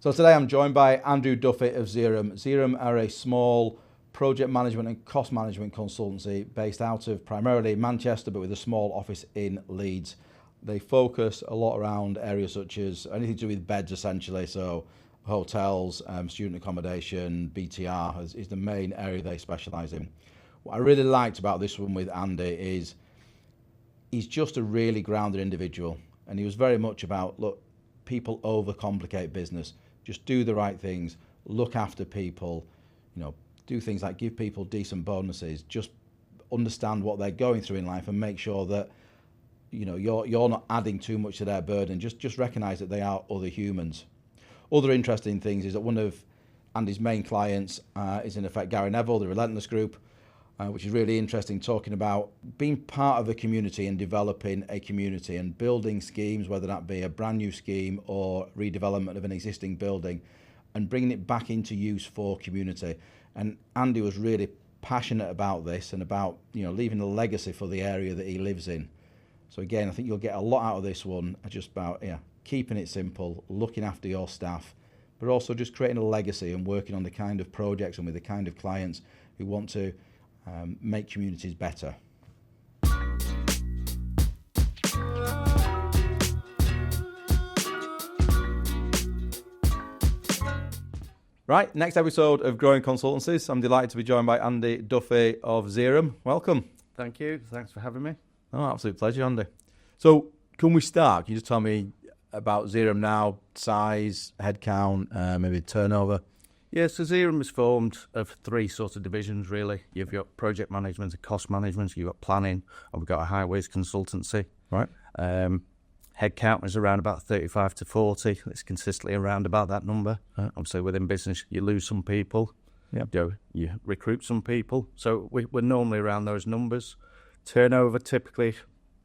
So today I'm joined by Andrew Duffy of Zerum. Zerum are a small project management and cost management consultancy based out of primarily Manchester, but with a small office in Leeds. They focus a lot around areas such as anything to do with beds, essentially. So hotels, student accommodation, BTR is the main area they specialise in. What I really liked about this one with Andy is he's just a really grounded individual, and he was very much about, look, people overcomplicate business. Just do the right things, look after people, do things like give people decent bonuses, just understand what they're going through in life and make sure that you're not adding too much to their burden. Just recognise that they are other humans. Other interesting things is that one of Andy's main clients is in effect Gary Neville, the Relentless group, which is really interesting, talking about being part of a community and developing a community and building schemes, whether that be a brand new scheme or redevelopment of an existing building, and bringing it back into use for community. And Andy was really passionate about this and about leaving a legacy for the area that he lives in. So again, I think you'll get a lot out of this one, just about keeping it simple, looking after your staff, but also just creating a legacy and working on the kind of projects and with the kind of clients who want to make communities better. Right, next episode of Growing Consultancies. I'm delighted to be joined by Andy Duffy of Zerum. Welcome. Thank you. Thanks for having me. Oh, absolute pleasure, Andy. So, can we start? Can you just tell me about Zerum now, size, headcount, maybe turnover? Yeah, so Zerum is formed of three sorts of divisions, really. You've got project management and cost management, you've got planning, and we've got a highways consultancy. Right. Headcount is around about 35 to 40. It's consistently around about that number. Obviously, within business, you lose some people. Yep. You recruit some people. So we're normally around those numbers. Turnover, typically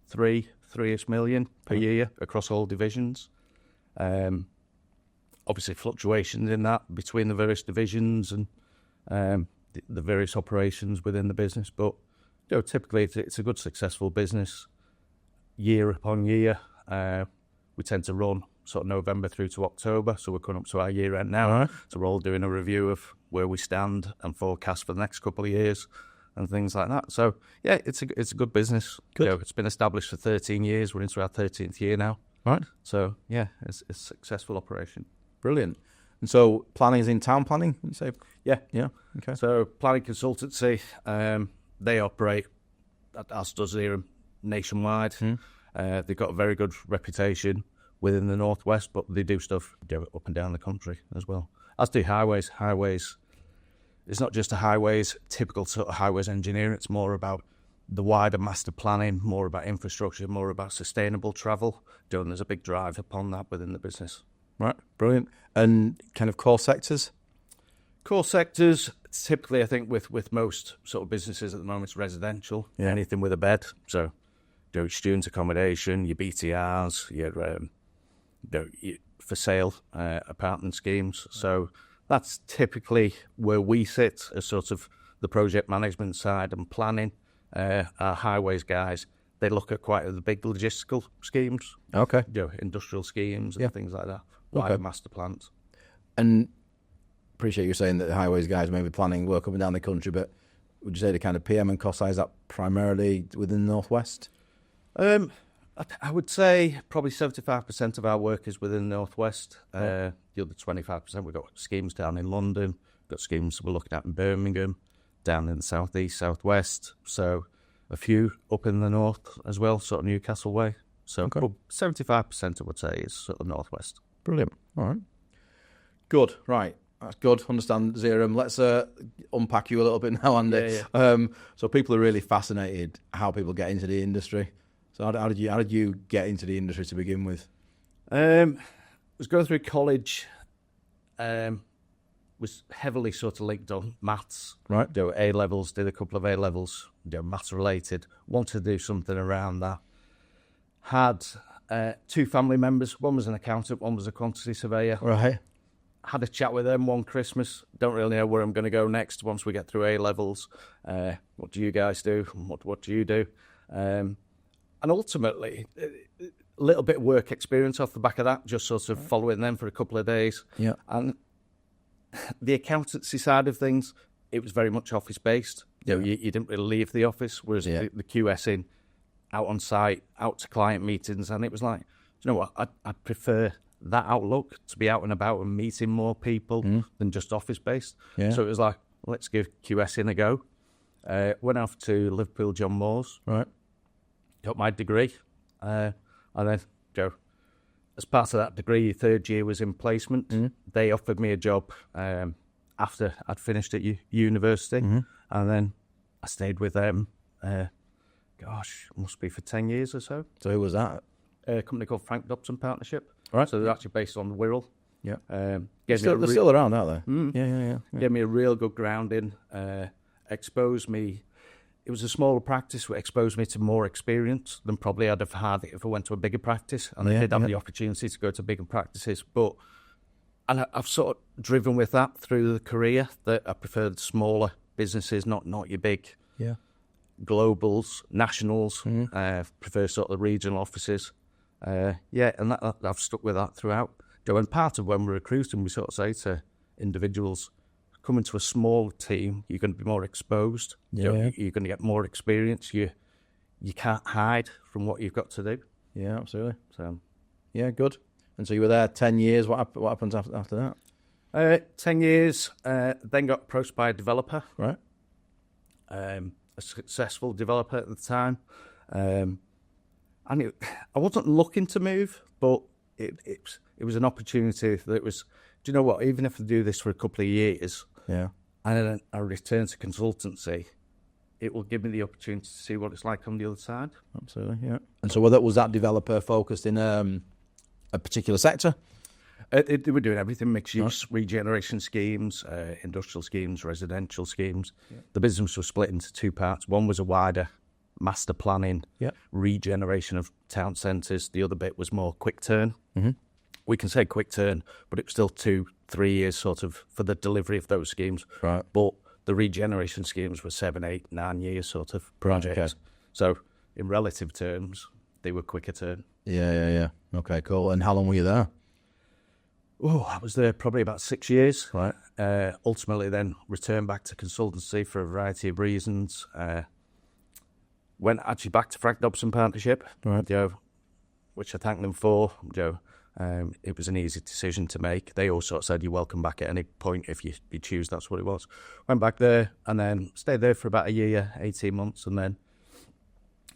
three-ish million per year across all divisions. Obviously, fluctuations in that between the various divisions and the various operations within the business. But typically, it's a good, successful business year upon year. We tend to run sort of November through to October, so we're coming up to our year end now. Right. So we're all doing a review of where we stand and forecast for the next couple of years and things like that. So, yeah, it's a good business. Good. It's been established for 13 years. We're into our 13th year now. Right. So, yeah, it's a successful operation. Brilliant. And so planning is in town planning, you say? Yeah. Yeah. Okay. So planning consultancy, they operate, as does Zerum, nationwide. They've got a very good reputation within the Northwest, but they do stuff up and down the country as well. As do highways. Highways, it's not just a highways, typical sort of highways engineering. It's more about the wider master planning, more about infrastructure, more about sustainable travel. There's a big drive upon that within the business. Right, brilliant. And kind of core sectors? Core sectors, typically I think with most sort of businesses at the moment, it's residential, anything with a bed. So student accommodation, your BTRs, your for sale apartment schemes. So that's typically where we sit as sort of the project management side and planning. Our highways guys, they look at quite the big logistical schemes. Okay. Industrial schemes and things like that. Okay. Master plans. And appreciate you saying that the highways guys may be planning work up and down the country, but would you say the kind of PM and cost side is that primarily within the Northwest? I would say probably 75% of our work is within the Northwest. The other 25%, we've got schemes down in London, got schemes we're looking at in Birmingham, down in the southeast, southwest. So a few up in the north as well, sort of Newcastle way. So 75% I would say is sort of Northwest. Brilliant. All right. Good. Right. That's good. Understand Zerum. Let's unpack you a little bit now, Andy. Yeah. So people are really fascinated how people get into the industry. So how did you get into the industry to begin with? I was going through college. Was heavily sort of linked on maths. Right. A levels. Did a couple of A levels. Maths related. Wanted to do something around that. Had two family members. One was an accountant, one was a quantity surveyor. Right. Had a chat with them one Christmas. Don't really know where I'm going to go next once we get through A levels. What do you guys do? What do you do? And ultimately, a little bit of work experience off the back of that, just sort of following them for a couple of days. Yeah. And the accountancy side of things, it was very much office-based. You know, you didn't really leave the office, whereas the QSing, out on site, out to client meetings, and it was like, you know what, I'd prefer that outlook, to be out and about and meeting more people than just office-based. Yeah. So it was like, let's give QSing a go. Went off to Liverpool John Moores. Right. Got my degree. And then, as part of that degree, third year was in placement. They offered me a job after I'd finished at university. And then I stayed with them, must be for 10 years or so. So who was that? A company called Frank Dobson Partnership. Right. So they're actually based on Wirral. Yeah. They're Still around, aren't they? Yeah. Gave me a real good grounding, exposed me. It was a smaller practice, which exposed me to more experience than probably I'd have had if I went to a bigger practice. And I did have the opportunity to go to bigger practices. And I've sort of driven with that through the career, that I preferred smaller businesses, not your big globals, nationals. Prefer sort of the regional offices. And I've stuck with that throughout. And part of when we're recruiting, we sort of say to individuals, come into a small team, you're going to be more exposed. You're going to get more experience. You can't hide from what you've got to do. Yeah, absolutely. So, yeah, good. And so you were there 10 years. What happened after that? 10 years, then got approached by a developer. Right. A successful developer at the time. And I wasn't looking to move, but it was an opportunity that was, do you know what, even if I do this for a couple of years, and then I return to consultancy, it will give me the opportunity to see what it's like on the other side. Absolutely, yeah. And so was that developer focused in a particular sector? They were doing everything, mixed use, regeneration schemes, industrial schemes, residential schemes. Yeah. The business was split into two parts. One was a wider master planning, regeneration of town centres. The other bit was more quick turn. We can say quick turn, but it was still 2-3 years sort of for the delivery of those schemes. Right. But the regeneration schemes were 7, 8, 9 years sort of projects. Okay. So in relative terms, they were quicker turn. Yeah. Okay, cool. And how long were you there? Oh, I was there probably about 6 years. Right. Ultimately then returned back to consultancy for a variety of reasons. Went actually back to Frank Dobson Partnership, right. Which I thank them for. It was an easy decision to make. They all sort of said, you're welcome back at any point if you choose. That's what it was. Went back there and then stayed there for about a year, 18 months, and then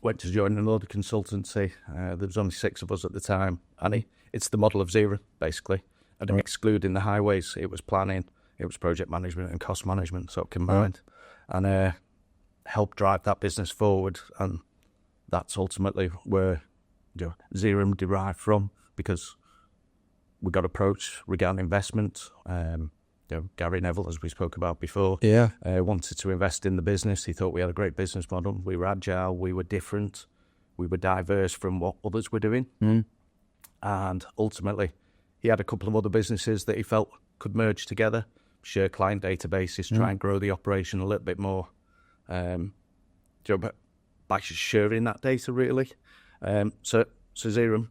went to join another consultancy. There was only 6 of us at the time. And it's the model of Zerum, basically. And excluding the highways, it was planning, it was project management and cost management sort of combined. Right. And helped drive that business forward. And that's ultimately where Zerum derived from, because we got approached regarding investment. Gary Neville, as we spoke about before, wanted to invest in the business. He thought we had a great business model. We were agile. We were different. We were diverse from what others were doing. And ultimately, he had a couple of other businesses that he felt could merge together, share client databases, try and grow the operation a little bit more. But by sharing that data, really. So Zerum,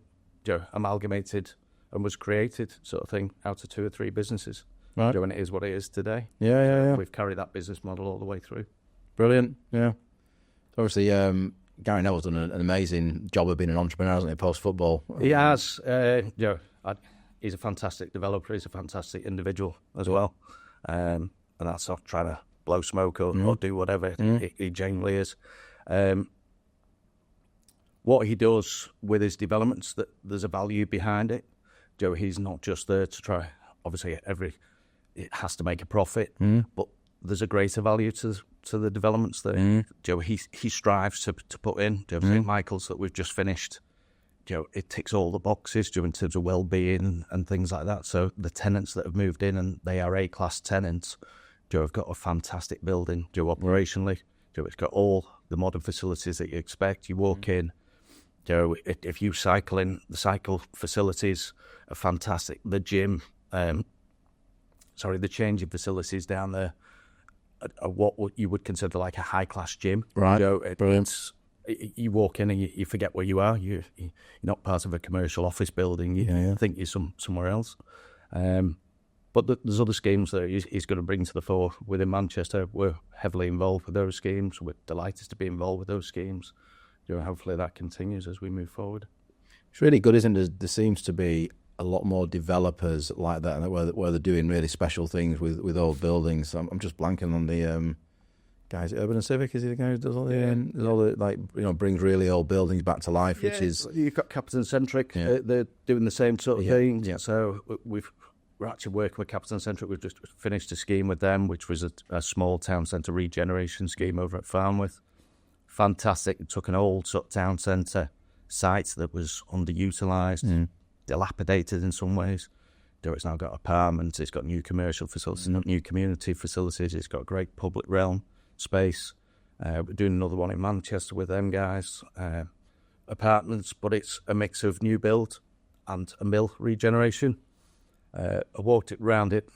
amalgamated and was created, sort of thing, out of 2 or 3 businesses. Right. And it is what it is today. Yeah. We've carried that business model all the way through. Brilliant. Yeah. Obviously, Gary Neville's done an amazing job of being an entrepreneur, hasn't he, post-football? He has. He's a fantastic developer. He's a fantastic individual as well. And that's not trying to blow smoke or do whatever. He genuinely is. What he does with his developments, that there's a value behind it. He's not just there to try. Obviously, it has to make a profit, but there's a greater value to the developments that he strives to put in. St. Michael's that we've just finished, it ticks all the boxes in terms of well-being and things like that. So the tenants that have moved in, and they are A-class tenants, have got a fantastic building. Operationally, it's got all the modern facilities that you expect. You walk in, if you cycle in, the cycle facilities are fantastic. The gym, the changing facilities down there are what you would consider like a high-class gym. Right, brilliant. you walk in and you forget where you are. You're not part of a commercial office building. You think you're somewhere else. But there's other schemes that he's going to bring to the fore within Manchester. We're heavily involved with those schemes. We're delighted to be involved with those schemes. Hopefully that continues as we move forward. It's really good, isn't it? There seems to be a lot more developers like that where they're doing really special things with old buildings. I'm just blanking on the guys at Urban and Civic. Is he the guy who does all the brings really old buildings back to life? Which is, you've got Captain Centric. They're doing the same sort of thing. Yeah. So we're actually working with Captain Centric. We've just finished a scheme with them, which was a small town centre regeneration scheme over at Farnworth. Fantastic. It took an old sort of town centre site that was underutilised, dilapidated in some ways. It's now got apartments, it's got new commercial facilities, new community facilities, it's got a great public realm space. We're doing another one in Manchester with them guys. Apartments, but it's a mix of new build and a mill regeneration. I walked around it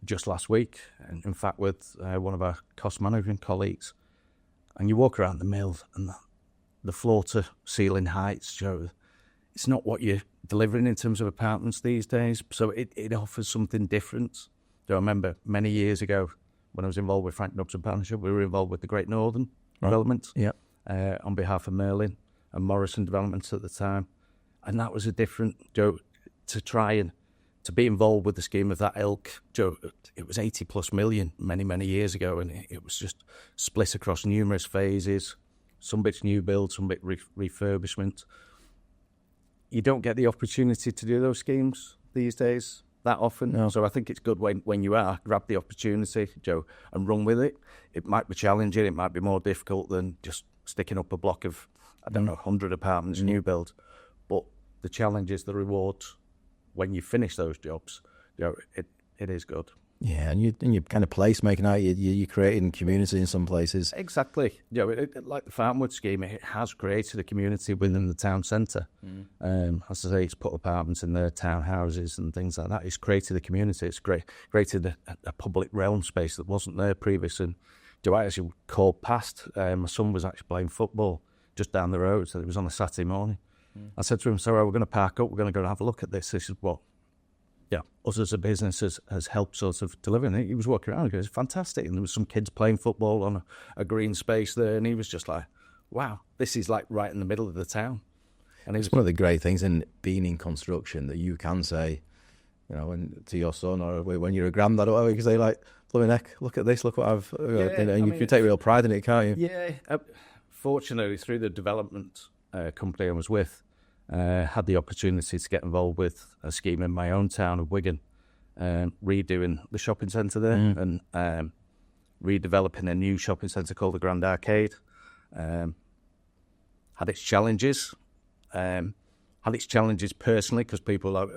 just last week, and in fact with one of our cost management colleagues, and you walk around the mill and the floor-to-ceiling heights, Joe, it's not what you're delivering in terms of apartments these days, so it offers something different. So I remember many years ago when I was involved with Frank Nobson Partnership, we were involved with the Great Northern development on behalf of Merlin and Morrison Developments at the time, and that was a different, Joe, to try and to be involved with the scheme of that ilk. Joe, it was 80 plus million many years ago, and it was just split across numerous phases, some bits new build, some bit refurbishment. You don't get the opportunity to do those schemes these days that often. No. So I think it's good when you are, grab the opportunity, Joe, and run with it. It might be challenging, it might be more difficult than just sticking up a block of, 100 apartments new build. But the challenge is the reward when you finish those jobs. It is good. Yeah, and you're kind of placemaking out. You're creating community in some places. Exactly. Like the Farnwood scheme, it has created a community within the town centre. As I say, it's put apartments in there, townhouses and things like that. It's created a community. It's created a public realm space that wasn't there previous. And I actually called past. My son was actually playing football just down the road, so it was on a Saturday morning. I said to him, "So we're going to park up. We're going to go and have a look at this." This is what. Yeah, us as a business has helped sort of deliver. And he was walking around and goes, "It's fantastic." And there was some kids playing football on a green space there. And he was just like, wow, this is like right in the middle of the town. And it's one of the great things in being in construction that you can say, to your son or when you're a granddad or whatever, you can say like, "Blooming heck, look at this, look what I've..." and you can take real pride in it, can't you? Yeah. Fortunately, through the development company I was with, had the opportunity to get involved with a scheme in my own town of Wigan, redoing the shopping centre there and redeveloping a new shopping centre called the Grand Arcade. Had its challenges. Had its challenges personally because people are like,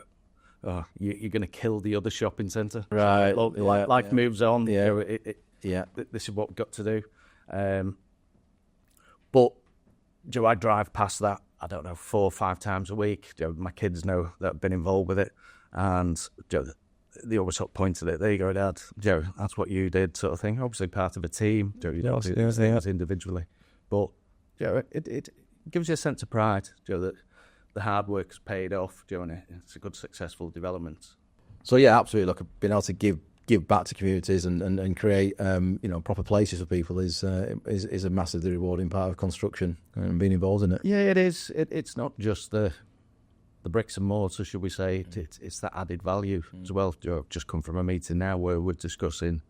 "Oh, you're going to kill the other shopping centre." Right. Life moves on. Yeah. This is what we've got to do. But I drive past that, 4 or 5 times a week. My kids know that I've been involved with it, and they always sort of point at it. "There you go, Dad. That's what you did," sort of thing. Obviously part of a team. You don't do things individually, but it gives you a sense of pride. That the hard work has paid off. And it's a good, successful development. So yeah, absolutely. Look, being able to give back to communities and create proper places for people is a massively rewarding part of construction and being involved in it. Yeah, it is. It's not just the bricks and mortar, should we say? It's that added value as well. I've just come from a meeting now where we're discussing.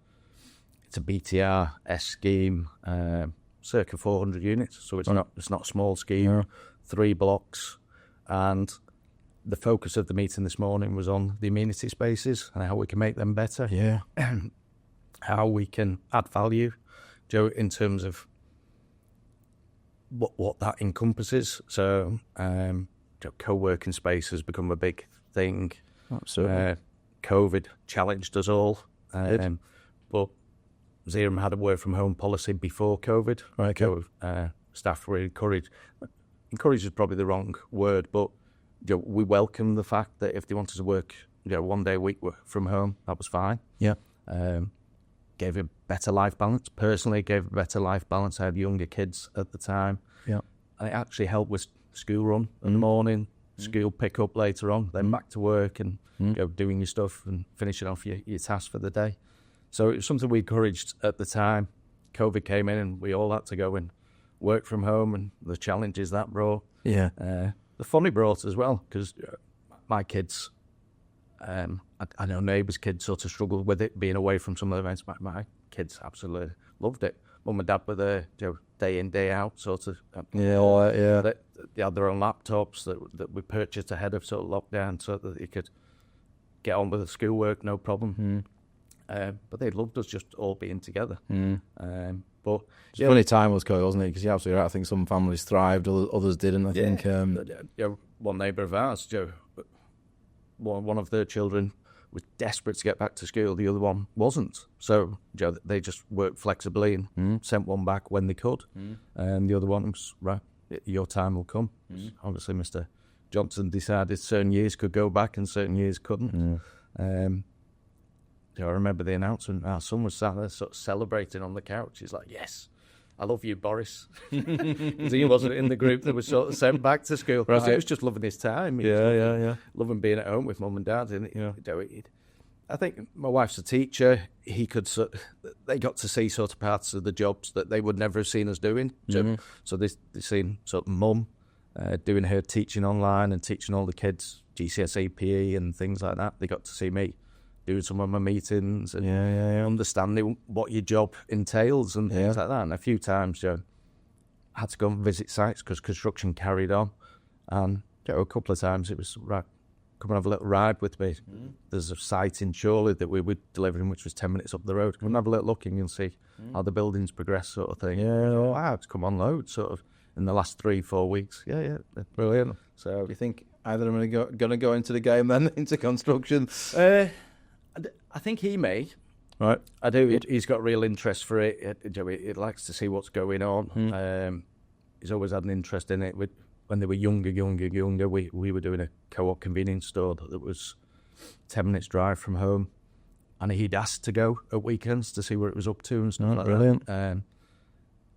It's a BTR-S scheme, circa 400 units, so it's not a small scheme. Yeah. 3 blocks, and the focus of the meeting this morning was on the amenity spaces and how we can make them better. Yeah. How we can add value, in terms of what that encompasses. So, co-working space has become a big thing. Absolutely. COVID challenged us all. But Zerum had a work from home policy before COVID. Right. So, staff were encouraged. Encouraged is probably the wrong word, but we welcome the fact that if they wanted to work, 1 day a week from home, that was fine. Yeah. gave a better life balance. Personally, gave a better life balance. I had younger kids at the time. Yeah. And it actually helped with school run in the morning, school pick up later on, then back to work and doing your stuff and finishing off your tasks for the day. So it was something we encouraged at the time. COVID came in and we all had to go and work from home, and the challenges that brought. Yeah. The funny brought as well, because my kids, I know neighbours' kids sort of struggled with it, being away from some of the events. My kids absolutely loved it. Mum and Dad were there, day in, day out, sort of. Yeah. They had their own laptops that we purchased ahead of sort of lockdown, so that they could get on with the schoolwork, no problem. But they loved us just all being together. But it's a funny time was COVID, wasn't it? Because you're absolutely right. I think some families thrived, others didn't. I think. One neighbour of ours, one of their children was desperate to get back to school. The other one wasn't. So they just worked flexibly and sent one back when they could. And the other one was, right, your time will come. Obviously, Mr. Johnson decided certain years could go back and certain years couldn't. I remember the announcement. Our son was sat there sort of celebrating on the couch. He's like, yes, I love you, Boris. Because he wasn't in the group that was sort of sent back to school. Right. He was just loving his time. Loving being at home with mum and dad. And, I think my wife's a teacher. They got to see sort of parts of the jobs that they would never have seen us doing. So they seen sort of mum doing her teaching online and teaching all the kids GCSE PE and things like that. They got to see me doing some of my meetings and understanding what your job entails and things like that. And a few times, I had to go and visit sites because construction carried on. And a couple of times it was, right, come and have a little ride with me. There's a site in Chorley that we were delivering, which was 10 minutes up the road. Come and have a little look and you'll see how the buildings progress, sort of thing. Wow, it's come on loads, sort of, in the last 3-4 weeks. Brilliant. So, do you think either of them are going to go into the game then, into construction? I think he may. Right. I do. He's got real interest for it. He likes to see what's going on. He's always had an interest in it. When they were younger, we were doing a co-op convenience store that was 10 minutes drive from home. And he'd asked to go at weekends to see where it was up to and stuff like brilliant. that.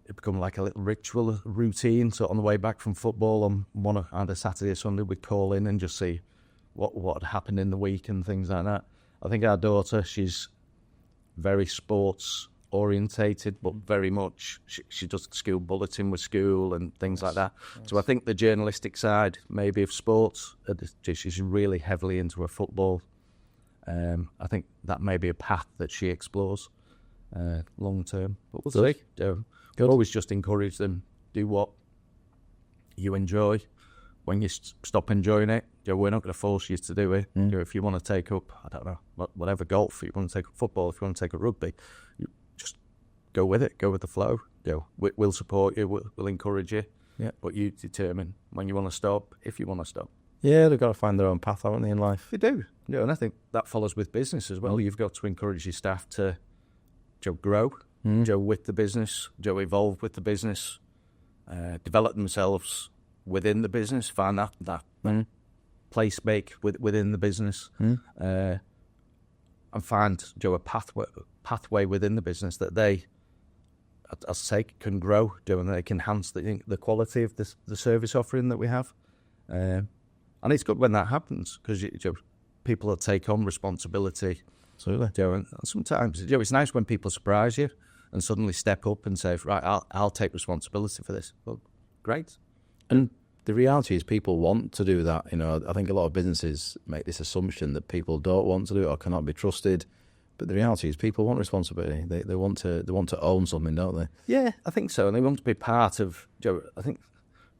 It become like a little ritual, a routine. So on the way back from football on either Saturday or Sunday, we'd call in and just see what had happened in the week and things like that. I think our daughter, she's very sports orientated, but very much she does the school bulletin with school and things like that. So I think the journalistic side, maybe of sports, she's really heavily into her football. I think that may be a path that she explores long term. But we'll see. Always just encourage them, do what you enjoy. When you stop enjoying it, we're not going to force you to do it. If you want to take up, I don't know, whatever, golf, if you want to take up football, if you want to take up rugby, you just go with it, go with the flow. We'll support you, we'll encourage you, but you determine when you want to stop, if you want to stop. Yeah, they've got to find their own path, haven't they, in life? They do. And I think that follows with business as well. You've got to encourage your staff to grow, with the business, evolve with the business, develop themselves within the business, find that place make within the business, and find a pathway within the business that they, as I say, can grow, and they can enhance the quality of the service offering that we have. And it's good when that happens because people will take on responsibility. Absolutely. And sometimes it's nice when people surprise you and suddenly step up and say, right, I'll take responsibility for this. Well, great. And the reality is people want to do that. I think a lot of businesses make this assumption that people don't want to do it or cannot be trusted. But the reality is people want responsibility. They want to own something, don't they? Yeah, I think so. And they want to be part of, I think,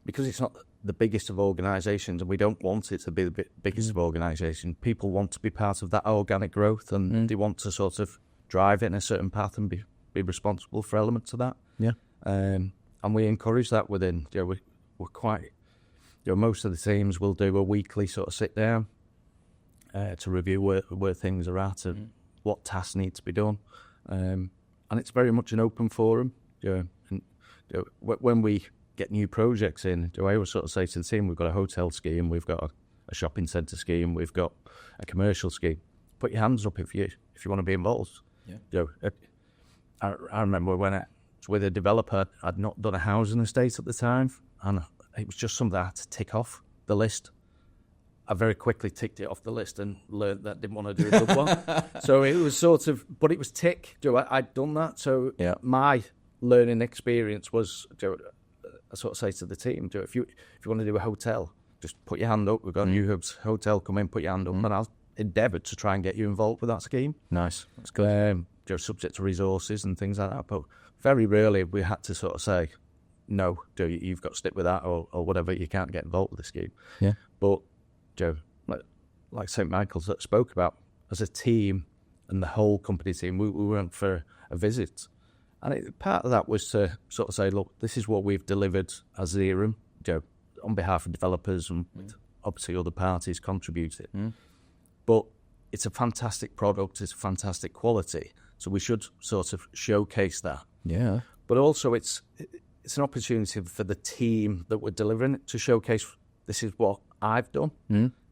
because it's not the biggest of organisations and we don't want it to be the biggest of organisations, people want to be part of that organic growth and they want to sort of drive it in a certain path and be responsible for elements of that. Yeah. And we encourage that within, we're quite, most of the teams will do a weekly sort of sit down to review where things are at and what tasks need to be done. And it's very much an open forum. When we get new projects in, I always sort of say to the team, we've got a hotel scheme, we've got a shopping centre scheme, we've got a commercial scheme. Put your hands up if you want to be involved. Yeah. I remember when I was with a developer, I'd not done a housing estate at the time, and it was just something I had to tick off the list. I very quickly ticked it off the list and learned that I didn't want to do another one. So it was sort of, but it was tick. I'd done that. So my learning experience was, I sort of say to the team, if you want to do a hotel, just put your hand up. We've got a New Hubs hotel, come in, put your hand up. And I'll endeavour to try and get you involved with that scheme. Nice. That's good. Subject to resources and things like that. But very rarely we had to sort of say, no, you've got to stick with that or whatever. You can't get involved with the scheme. Yeah. But like St Michael's that spoke about, as a team and the whole company team, we went for a visit. And part of that was to sort of say, look, this is what we've delivered as Zerum, on behalf of developers and obviously other parties contributed. But it's a fantastic product, it's a fantastic quality, so we should sort of showcase that. Yeah. But also it's an opportunity for the team that we're delivering it to showcase, this is what I've done.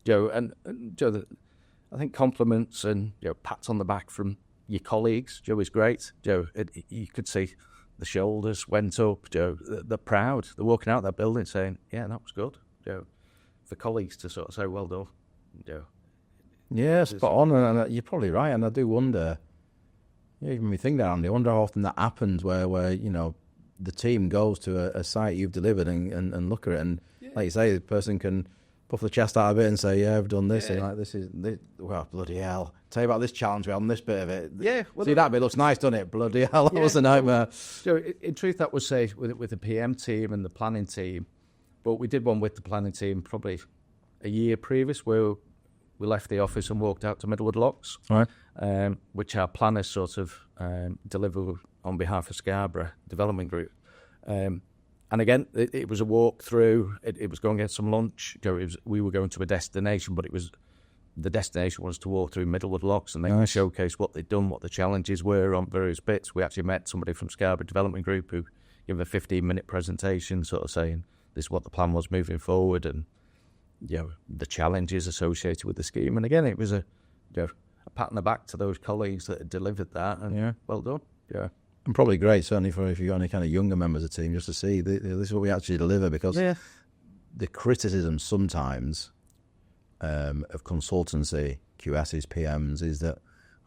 I think compliments and pats on the back from your colleagues, is great. You could see the shoulders went up. They're proud. They're walking out that building saying, "Yeah, that was good." For colleagues to sort of say, "Well done." Yeah, spot on, and you're probably right. And I do wonder, even when we think that, Andy, I wonder how often that happens where the team goes to a site you've delivered and look at it, and like you say, the person can puff the chest out of it and say, "Yeah, I've done this." And like, this, well, bloody hell. Tell you about this challenge we had on this bit of it. Yeah. Well, see, that bit looks nice, doesn't it? Bloody hell, that was a nightmare. So in truth, that was say with the PM team and the planning team, but we did one with the planning team probably a year previous where we left the office and walked out to Middlewood Locks, right? Which our planners sort of deliver on behalf of Scarborough Development Group. And again, it was a walk through. It was going to get some lunch. We were going to a destination, but the destination was to walk through Middlewood Locks and then showcase what they'd done, what the challenges were on various bits. We actually met somebody from Scarborough Development Group who gave a 15-minute presentation, sort of saying this is what the plan was moving forward and the challenges associated with the scheme. And again, it was a pat on the back to those colleagues that had delivered that. And well done. Yeah. And probably great, certainly for if you've got any kind of younger members of the team, just to see this is what we actually deliver. Because the criticism sometimes of consultancy, QSs, PMs, is that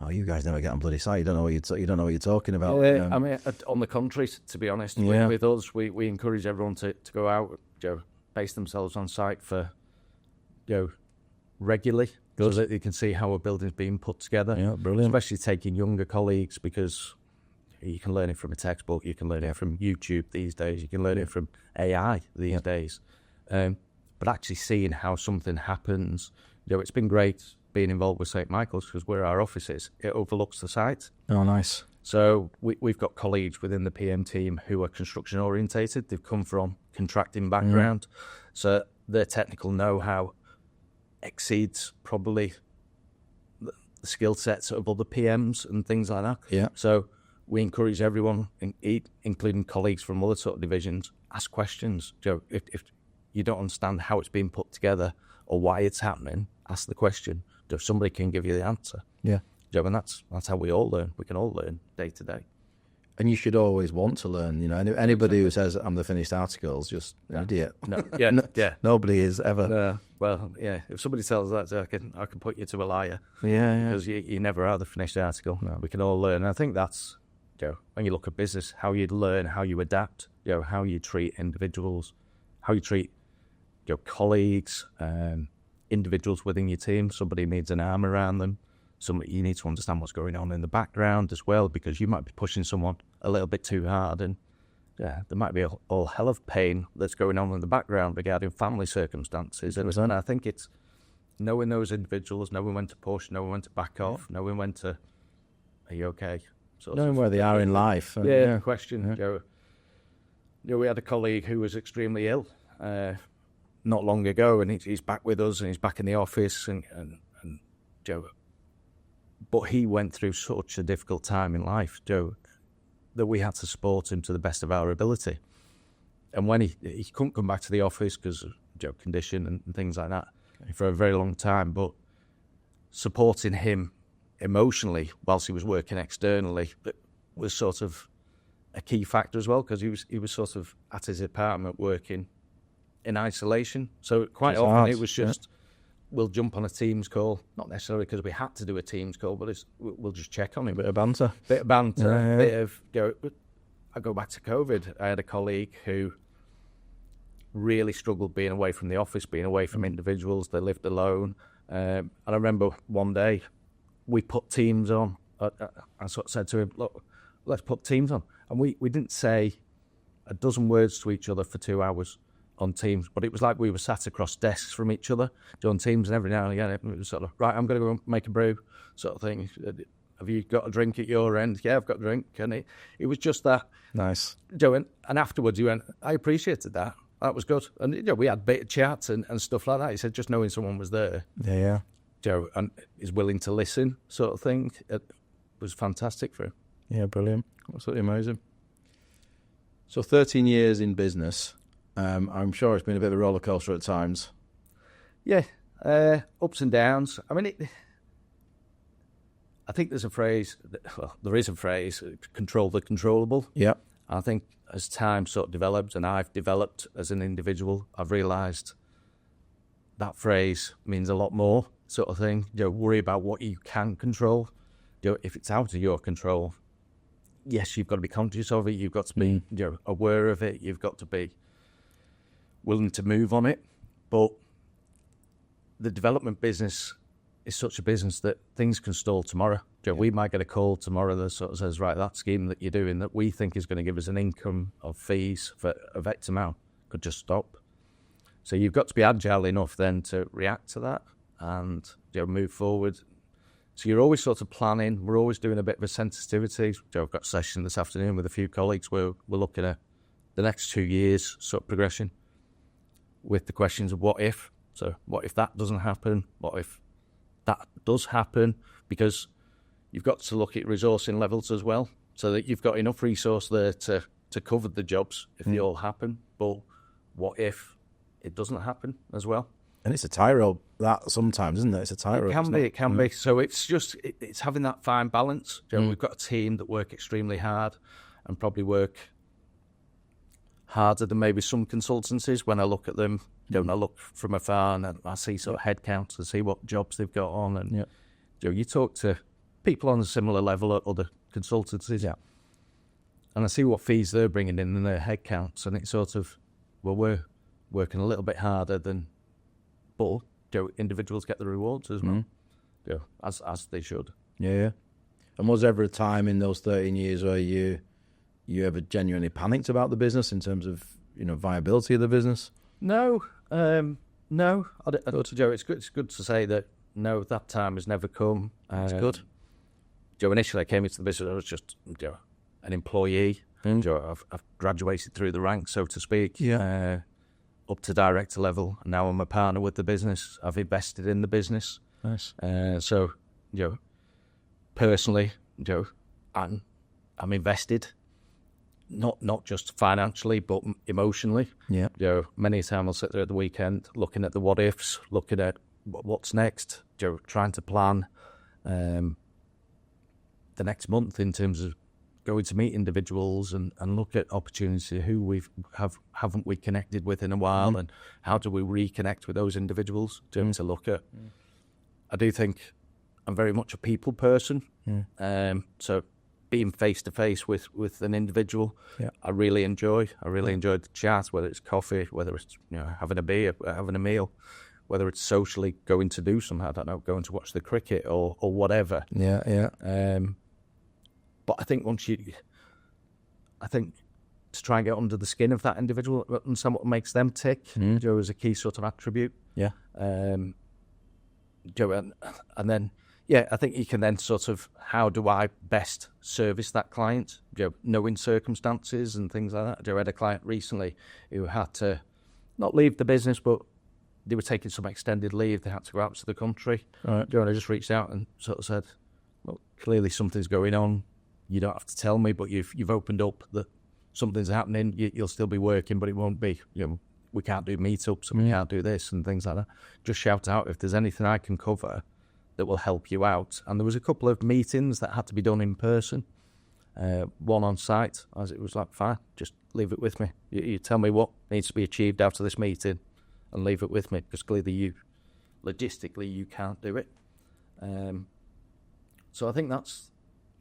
you guys never get on bloody site. You don't know what you're talking about. I mean, on the contrary, to be honest, with us, we encourage everyone to go out, base themselves on site for regularly, so that they can see how a building's being put together. Yeah, brilliant. Especially taking younger colleagues, because you can learn it from a textbook, you can learn it from YouTube these days, you can learn it from AI these days. But actually seeing how something happens, it's been great being involved with St Michael's because where our office is, it overlooks the site. Oh, nice. So we've got colleagues within the PM team who are construction orientated. They've come from contracting background, so their technical know-how exceeds probably the skill sets of other PMs and things like that. Yeah. So we encourage everyone, including colleagues from other sort of divisions, ask questions. If you don't understand how it's being put together or why it's happening, ask the question. Somebody can give you the answer. Yeah. And that's how we all learn. We can all learn day to day. And you should always want to learn. Anybody who says I'm the finished article is just an idiot. No, Nobody is ever. Well, if somebody tells that, I can put you to a liar. Yeah. Because you never are the finished article. No. We can all learn. And I think that's when you look at business, how you learn, how you adapt, how you treat individuals, how you treat your colleagues, individuals within your team. Somebody needs an arm around them. You need to understand what's going on in the background as well, because you might be pushing someone a little bit too hard, and there might be a whole hell of pain that's going on in the background regarding family circumstances. And I think it's knowing those individuals, knowing when to push, knowing when to back off, knowing when to, are you okay? Knowing where they are in life. Question. We had a colleague who was extremely ill not long ago, and he's back with us and he's back in the office, and but he went through such a difficult time in life, that we had to support him to the best of our ability. And when he couldn't come back to the office because of condition and things like that for a very long time, but supporting him emotionally whilst he was working externally was sort of a key factor as well, because he was sort of at his apartment working in isolation. So quite often it was just, we'll jump on a Teams call, not necessarily because we had to do a Teams call, but we'll just check on him. Bit of banter. Bit of, I go back to COVID. I had a colleague who really struggled being away from the office, being away from individuals. They lived alone. And I remember one day we put Teams on. I sort of said to him, look, let's put Teams on. And we didn't say a dozen words to each other for 2 hours on Teams, but it was like we were sat across desks from each other on Teams, and every now and again it was sort of, right, I'm going to go make a brew sort of thing. Have you got a drink at your end? Yeah, I've got a drink. And it was just that. Nice. And afterwards he went, I appreciated that. That was good. And we had bit of chat and stuff like that. He said just knowing someone was there. Yeah. And is willing to listen sort of thing, it was fantastic for him. Yeah, brilliant. Absolutely amazing. So 13 years in business. I'm sure it's been a bit of a roller coaster at times. Yeah, ups and downs. I mean, I think there's a phrase, there is a phrase, control the controllable. Yeah. I think as time sort of developed and I've developed as an individual, I've realised that phrase means a lot more sort of thing. Worry about what you can control. If it's out of your control, yes, you've got to be conscious of it. You've got to be aware of it. You've got to be willing to move on it. But the development business is such a business that things can stall tomorrow. We might get a call tomorrow that sort of says, right, that scheme that you're doing that we think is going to give us an income of fees for of X amount could just stop. So you've got to be agile enough then to react to that and move forward. So you're always sort of planning. We're always doing a bit of a sensitivity. I've got a session this afternoon with a few colleagues where we're looking at the next 2 years sort of progression with the questions of what if. So what if that doesn't happen? What if that does happen? Because you've got to look at resourcing levels as well, so that you've got enough resource there to cover the jobs if they all happen. But what if it doesn't happen as well? And it's a tightrope that sometimes, isn't it? It's a tightrope. It can be. So it's just, it's having that fine balance. We've got a team that work extremely hard and probably work harder than maybe some consultancies. When I look at them, I look from afar and I see sort of headcounts and see what jobs they've got on. And you talk to people on a similar level at other consultancies, and I see what fees they're bringing in their headcounts, and it's sort of, well, we're working a little bit harder than, but individuals get the rewards as well, as they should. Yeah. And was there ever a time in those 13 years where you ever genuinely panicked about the business in terms of viability of the business? No. It's good to say that no, that time has never come. It's good. Initially I came into the business, I was just an employee. I've graduated through the ranks, so to speak, up to director level. And now I'm a partner with the business. I've invested in the business. Nice. So, personally, I'm invested. Not just financially, but emotionally. Yeah. Many a time I'll sit there at the weekend looking at the what ifs, looking at what's next, trying to plan the next month in terms of going to meet individuals and look at opportunities who haven't we connected with in a while, and how do we reconnect with those individuals to look at. I do think I'm very much a people person. So being face to face with an individual, I really enjoy. I really enjoy the chat, whether it's coffee, whether it's having a beer, having a meal, whether it's socially going to do something, I don't know, going to watch the cricket or whatever. But I think to try and get under the skin of that individual and what makes them tick, is a key sort of attribute. And then, I think you can then sort of, how do I best service that client? Knowing circumstances and things like that. I had a client recently who had to not leave the business, but they were taking some extended leave. They had to go out to the country. Right. And I just reached out and sort of said, well, clearly something's going on. You don't have to tell me, but you've opened up that something's happening. You'll still be working, but it won't be. We can't do meetups and we can't do this and things like that. Just shout out if there's anything I can cover that will help you out. And there was a couple of meetings that had to be done in person. one on site. As it was like, fine, just leave it with me. You tell me what needs to be achieved out of this meeting and leave it with me, because clearly logistically you can't do it. So I think it's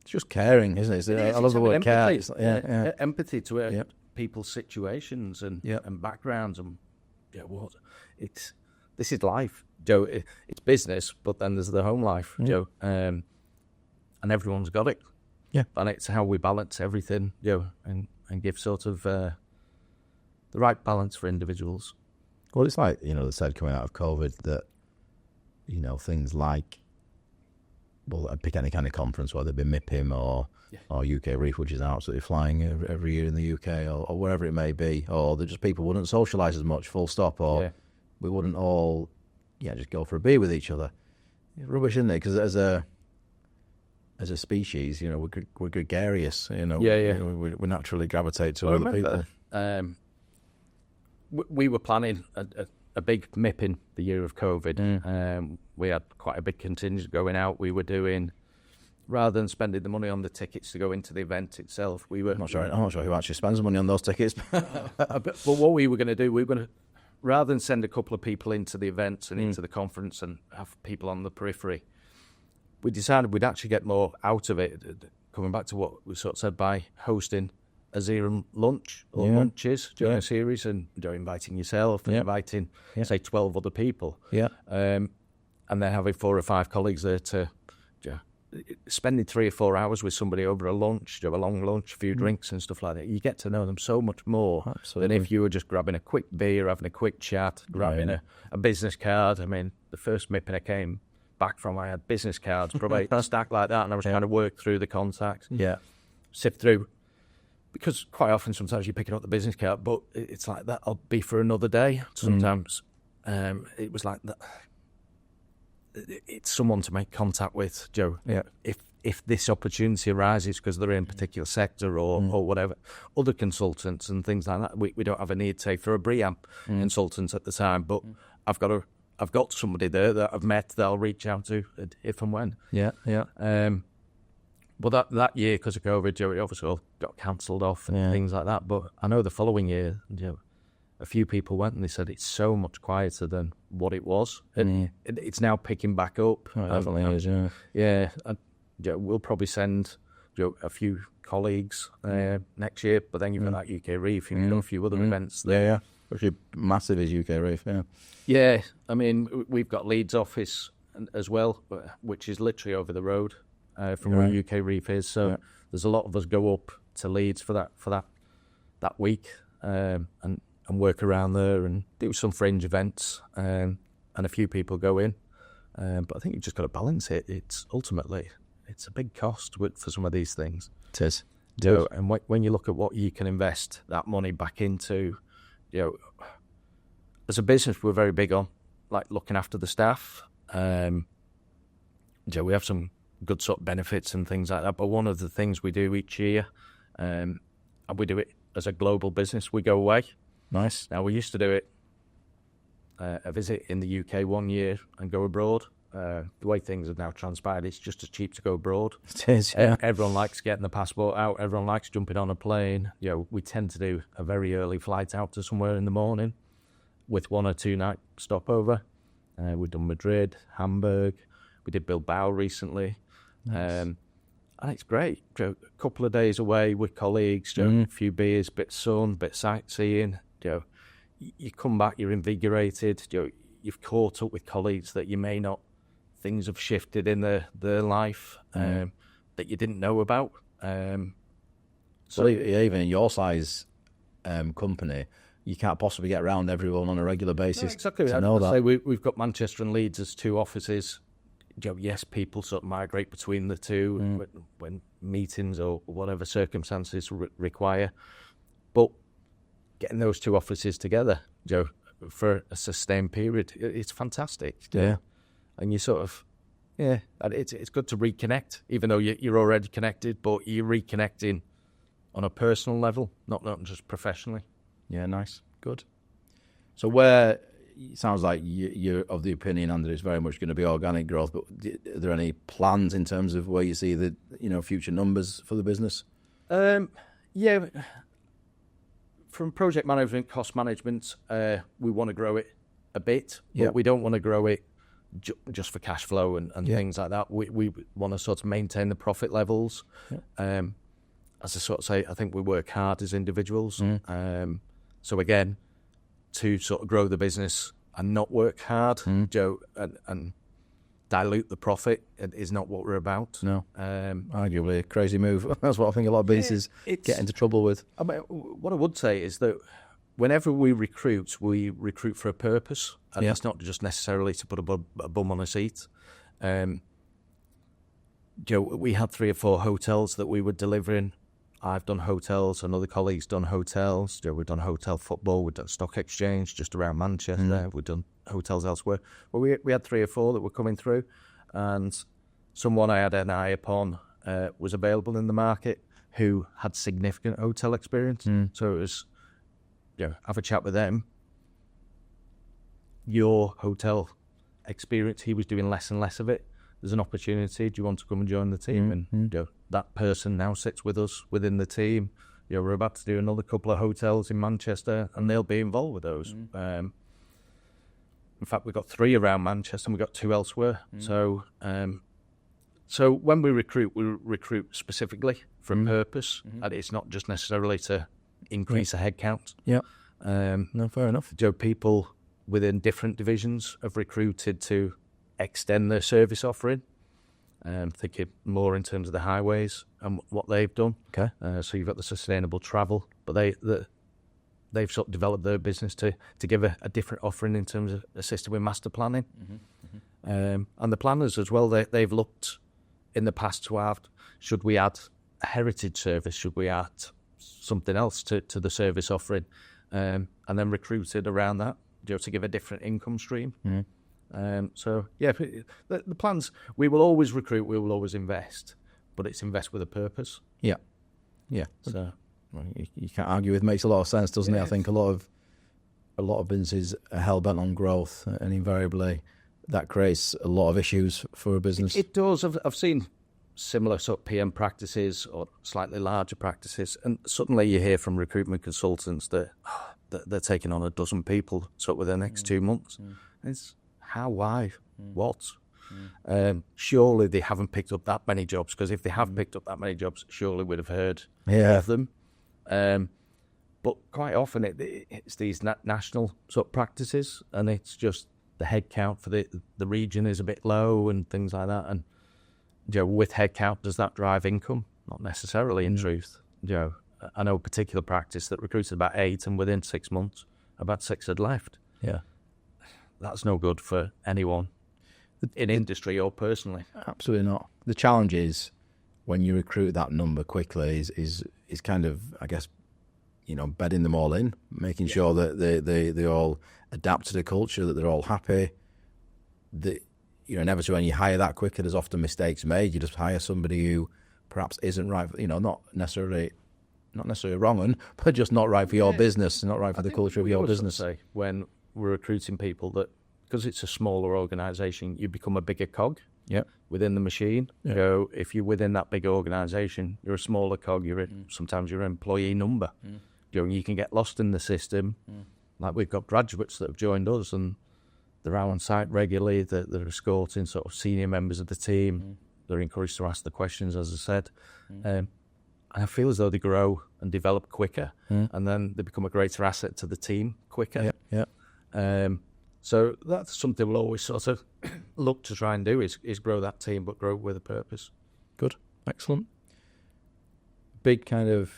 just caring, isn't it? I love the word care. Empathy to people's situations and backgrounds, and this is life, Joe. It's business, but then there's the home life, Joe, and everyone's got it. Yeah, and it's how we balance everything, and give sort of the right balance for individuals. Well, it's like, they said coming out of COVID that, things like, well, I'd pick any kind of conference, whether it be MIPIM or UK Reef, which is absolutely flying every year in the UK, or wherever it may be, or just people wouldn't socialise as much, full stop, or we wouldn't all, just go for a beer with each other. It's rubbish, isn't it? Because as a species, we're gregarious, we naturally gravitate to other people. We were planning a big MIPIM the year of COVID. We had quite a big contingent going out. We were doing, rather than spending the money on the tickets to go into the event itself, we were... I'm not sure who actually spends money on those tickets. But what we were going to do, we were going to, rather than send a couple of people into the events and into the conference and have people on the periphery, we decided we'd actually get more out of it, coming back to what we sort of said, by hosting a Zerum lunch or lunches during a series, and inviting yourself and inviting, say, 12 other people. And then having 4 or 5 colleagues there to spending 3 or 4 hours with somebody over a lunch, a long lunch, a few drinks and stuff like that. You get to know them so much more than if you were just grabbing a quick beer, having a quick chat, grabbing a business card. I mean, the first MIPIM I came back from, I had business cards, probably a stack like that, and I was trying to work through the contacts, sift through. Because quite often, sometimes you're picking up the business card, but it's like that. I'll be for another day. Sometimes it was like that. It's someone to make contact with, Joe. Yeah. If this opportunity arises because they're in a particular sector or whatever, other consultants and things like that. We don't have a need, say, for a BREEAM consultant at the time, but I've got somebody there that I've met that I'll reach out to if and when. But that year, because of COVID, Joe, it obviously all got cancelled off and things like that. But I know the following year, a few people went and they said it's so much quieter than what it was. And it's now picking back up. Oh, it definitely is, and, we'll probably send a few colleagues next year, but then you've got that UK Reef, you've got a few other events there. Actually, massive is UK Reef, Yeah, I mean, we've got Leeds office as well, which is literally over the road from where UK Reef is. So there's a lot of us go up to Leeds for that week and work around there and do some fringe events, and a few people go in. But I think you've just got to balance it. It's ultimately, it's a big cost for some of these things. It is. And when you look at what you can invest that money back into, as a business, we're very big on looking after the staff. We have some good sort of benefits and things like that. But one of the things we do each year, and we do it as a global business, we go away. Nice. Now, we used to do it, a visit in the UK one year and go abroad. The way things have now transpired, it's just as cheap to go abroad. It is, yeah. Everyone likes getting the passport out. Everyone likes jumping on a plane. We tend to do a very early flight out to somewhere in the morning with 1 or 2 night stopover. We've done Madrid, Hamburg. We did Bilbao recently. Nice. And it's great. A couple of days away with colleagues, a few beers, bit of sun, bit of sightseeing. You come back, you're invigorated. You've caught up with colleagues that you may not. Things have shifted in their life that you didn't know about. So even in your size company, you can't possibly get around everyone on a regular basis. No, exactly. To know that. Say we've got Manchester and Leeds as 2 offices. Yes, people sort of migrate between the two when meetings or whatever circumstances require. But getting those 2 offices together, Joe, for a sustained period, it's fantastic. Yeah. And you sort of, it's good to reconnect, even though you're already connected, but you're reconnecting on a personal level, not just professionally. Yeah, nice. Good. So where... It sounds like you're of the opinion, Andrew, it's very much going to be organic growth, but are there any plans in terms of where you see the future numbers for the business? Yeah, from project management, cost management, we want to grow it a bit, but we don't want to grow it just for cash flow and things like that. We want to sort of maintain the profit levels. As I sort of say, I think we work hard as individuals. So again, to sort of grow the business and not work hard, and dilute the profit is not what we're about. No, arguably a crazy move. That's what I think a lot of businesses get into trouble with. I mean, what I would say is that whenever we recruit for a purpose, and it's not just necessarily to put a bum on a seat. We had 3 or 4 hotels that we were delivering. I've done hotels, and other colleagues done hotels. We've done hotel football, we've done stock exchange just around Manchester. We've done hotels elsewhere. Well, we had 3 or 4 that were coming through, and someone I had an eye upon was available in the market who had significant hotel experience. So it was, have a chat with them. Your hotel experience, he was doing less and less of it. There's an opportunity. Do you want to come and join the team? And that person now sits with us within the team. We're about to do another couple of hotels in Manchester, and they'll be involved with those. In fact, we've got 3 around Manchester, and we've got 2 elsewhere. So when we recruit specifically for a purpose, and it's not just necessarily to increase a headcount. No, fair enough. People within different divisions have recruited to extend their service offering. Thinking more in terms of the highways and what they've done. Okay. So you've got the sustainable travel, but they've sort of developed their business to give a different offering in terms of assisting with master planning. And the planners as well, they've looked in the past to add, should we add a heritage service? Should we add something else to the service offering? And then recruited around that, to give a different income stream. The plans, we will always recruit, we will always invest, but it's invest with a purpose. Yeah. So you can't argue with it. Makes a lot of sense, doesn't it? I think a lot of businesses are hell bent on growth, and invariably that creates a lot of issues for a business. It does. I've seen similar sort of PM practices or slightly larger practices, and suddenly you hear from recruitment consultants that they're taking on a dozen people sort of within the next 2 months. It's how, why, what? Surely they haven't picked up that many jobs, because if they have picked up that many jobs, surely we'd have heard of them. But quite often it's these national sort of practices, and it's just the headcount for the region is a bit low and things like that. And with headcount, does that drive income? Not necessarily, in truth. I know a particular practice that recruited about 8, and within 6 months, about 6 had left. That's no good for anyone in industry or personally. Absolutely not. The challenge is when you recruit that number quickly is kind of, I guess, bedding them all in, making sure that they all adapt to the culture, that they're all happy. That inevitably when you hire that quicker, there's often mistakes made. You just hire somebody who perhaps isn't right, not necessarily wrong, but just not right for your business, not right for the culture of your business. Say when we're recruiting people that, because it's a smaller organisation, you become a bigger cog within the machine. If you're within that big organisation, you're a smaller cog. Sometimes you're an employee number. You can get lost in the system. Like we've got graduates that have joined us, and they're out on site regularly. They're escorting sort of senior members of the team. They're encouraged to ask the questions, as I said. And I feel as though they grow and develop quicker, and then they become a greater asset to the team quicker. So that's something we'll always sort of look to try and do is grow that team, but grow with a purpose. Good, excellent. Big kind of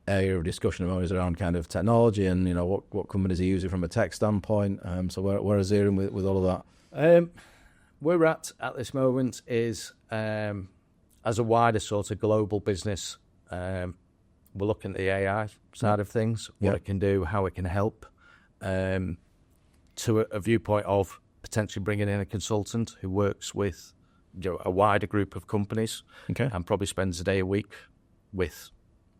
area of discussion always around kind of technology and what companies are using from a tech standpoint. So where is Zerum with all of that? Where we're at this moment is as a wider sort of global business, we're looking at the AI side of things, what it can do, how it can help. To a viewpoint of potentially bringing in a consultant who works with a wider group of companies, and probably spends a day a week with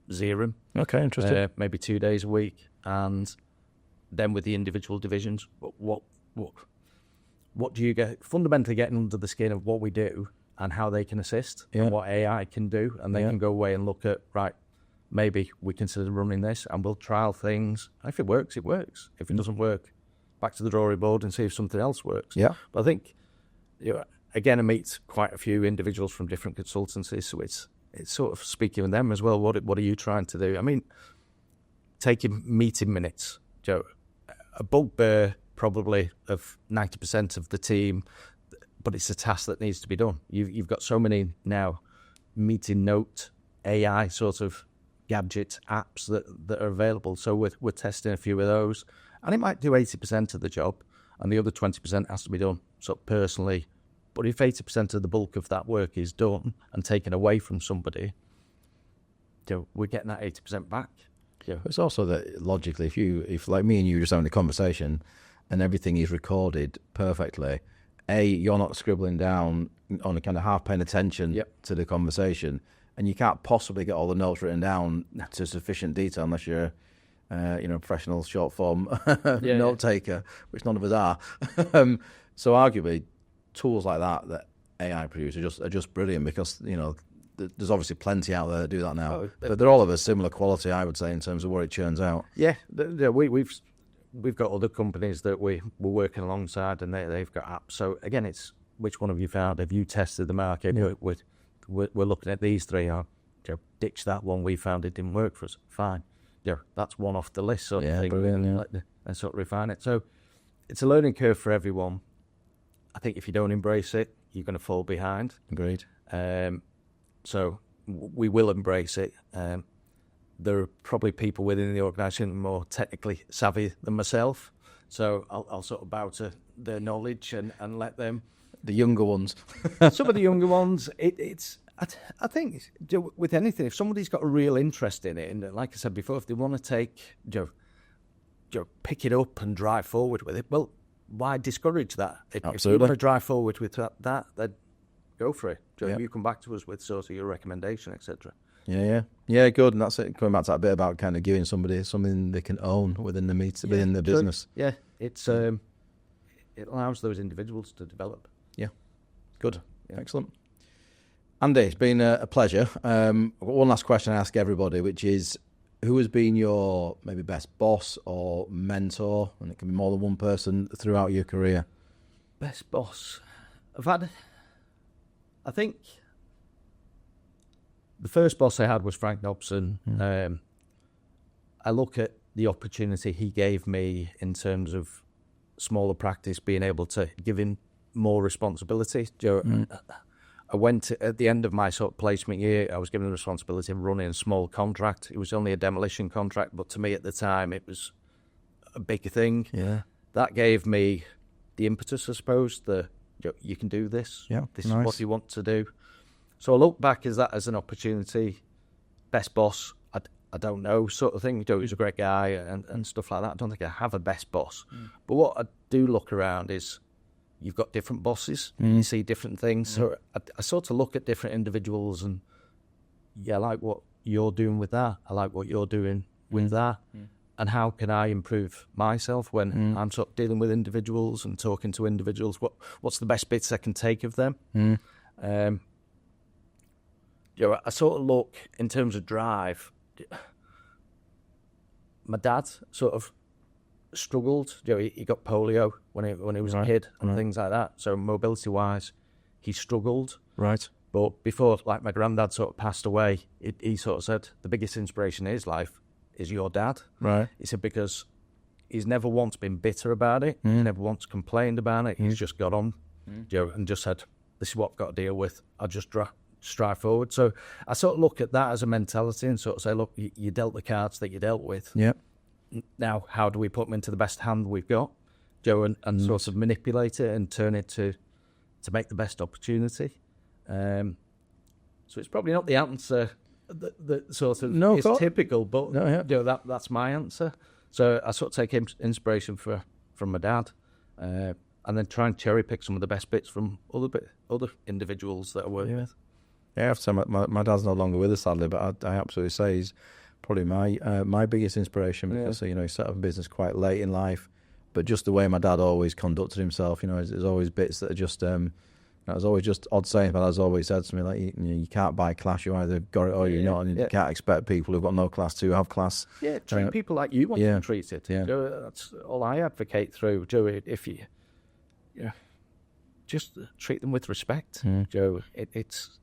Zerum. Okay, interesting. Maybe 2 days a week, and then with the individual divisions, what do you get? Fundamentally getting under the skin of what we do and how they can assist Yeah. and what AI can do. And they can go away and look at, right, maybe we consider running this and we'll trial things. And if it works, it works. If it doesn't work, back to the drawing board and see if something else works. Yeah. But I think, again, I meet quite a few individuals from different consultancies, so it's sort of speaking with them as well. What are you trying to do? I mean, taking meeting minutes, Joe, a bugbear probably of 90% of the team, but it's a task that needs to be done. You've got so many now meeting note AI sort of gadget apps that are available. So we're testing a few of those, and it might do 80% of the job, and the other 20% has to be done sort of personally. But if 80% of the bulk of that work is done and taken away from somebody, we're getting that 80% back. It's also that logically, if like me and you were just having a conversation and everything is recorded perfectly, you're not scribbling down on a kind of half paying attention to the conversation, and you can't possibly get all the notes written down to sufficient detail unless you're a professional short form note taker, which none of us are. So arguably, tools like that AI produce are just brilliant, because there's obviously plenty out there that do that now, but they're all of a similar quality, I would say, in terms of what it churns out. Yeah, we've got other companies that we're working alongside, and they've got apps. So again, it's which one have you found? Have you tested the market? Yeah. We're looking at these three. Ditch that one we found it didn't work for us. Fine, that's one off the list. Sort of thing. Brilliant. And sort of refine it. So it's a learning curve for everyone. I think if you don't embrace it, you're going to fall behind. Agreed. So we will embrace it. There are probably people within the organisation more technically savvy than myself, so I'll sort of bow to their knowledge and let them. The younger ones. Some of the younger ones, I think with anything, if somebody's got a real interest in it, and like I said before, if they want to take, pick it up and drive forward with it, well, why discourage that? Absolutely. If you want to drive forward with that, then go for it. You come back to us with sort of your recommendation, etc. Yeah, good. And that's it. Going back to that bit about kind of giving somebody something they can own within the within the business. Yeah, it allows those individuals to develop. Yeah, good, excellent. Andy, it's been a pleasure. I've got one last question I ask everybody, which is, who has been your maybe best boss or mentor, and it can be more than one person, throughout your career? Best boss. I think the first boss I had was Frank Dobson. I look at the opportunity he gave me in terms of smaller practice, being able to give him more responsibility. I went at the end of my sort of placement year, I was given the responsibility of running a small contract. It was only a demolition contract, but to me at the time it was a big thing. Yeah. That gave me the impetus, I suppose, you can do this. Yeah, this nice. is what you want to do. So I look back as that as an opportunity. Best boss, I don't know, sort of thing. He was a great guy and stuff like that. I don't think I have a best boss. But what I do look around is you've got different bosses. You see different things. So I sort of look at different individuals and, I like what you're doing with that. I like what you're doing with that. And how can I improve myself when I'm sort of dealing with individuals and talking to individuals? What's the best bits I can take of them? I sort of look in terms of drive. My dad sort of struggled. He got polio when he was a kid and things like that. So mobility-wise, he struggled. Right. But before, like my granddad sort of passed away, he sort of said the biggest inspiration in his life is your dad. Right. He said because he's never once been bitter about it. He never once complained about it. He's just got on, and just said, this is what I've got to deal with. I'll just strive forward. So I sort of look at that as a mentality and sort of say, look, you dealt the cards that you dealt with. Yep. Now, how do we put them into the best hand we've got, and sort of manipulate it and turn it to make the best opportunity? So it's probably not the answer that sort of is typical, but that's my answer. So I sort of take inspiration from my dad, and then try and cherry pick some of the best bits from other individuals that I work with. Yeah, I have to say my dad's no longer with us, sadly, but I absolutely say he's probably my biggest inspiration, because he set up a business quite late in life, but just the way my dad always conducted himself, there's always bits that are just That was always just odd saying, but as always said to me, like you can't buy class. You either got it or you're not, and you can't expect people who've got no class to have class. Yeah, treat people like you want to be treated. Yeah. That's all I advocate through. Joe, if you just treat them with respect. Joe, it's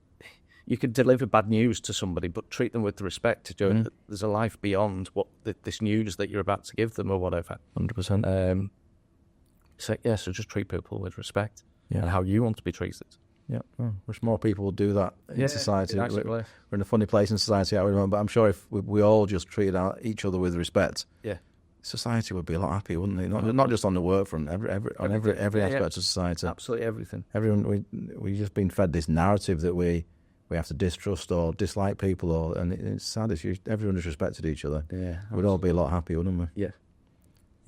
you can deliver bad news to somebody, but treat them with respect. Joe, there's a life beyond what this news that you're about to give them or whatever. 100%. So just treat people with respect and how you want to be treated. Yeah, wish more people would do that in society. Exactly. We're in a funny place in society at the moment, but I'm sure if we all just treated each other with respect, society would be a lot happier, wouldn't it? Not just on the work front, every aspect of society. Absolutely everything. Everyone, we've just been fed this narrative that we have to distrust or dislike people, and it's sad. If everyone just respected each other, we'd all be a lot happier, wouldn't we? Yeah.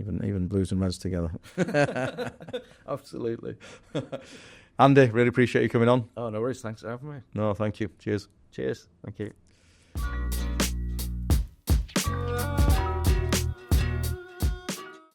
Even blues and reds together. Absolutely. Andy, really appreciate you coming on. Oh, no worries. Thanks for having me. No, thank you. Cheers. Cheers. Thank you.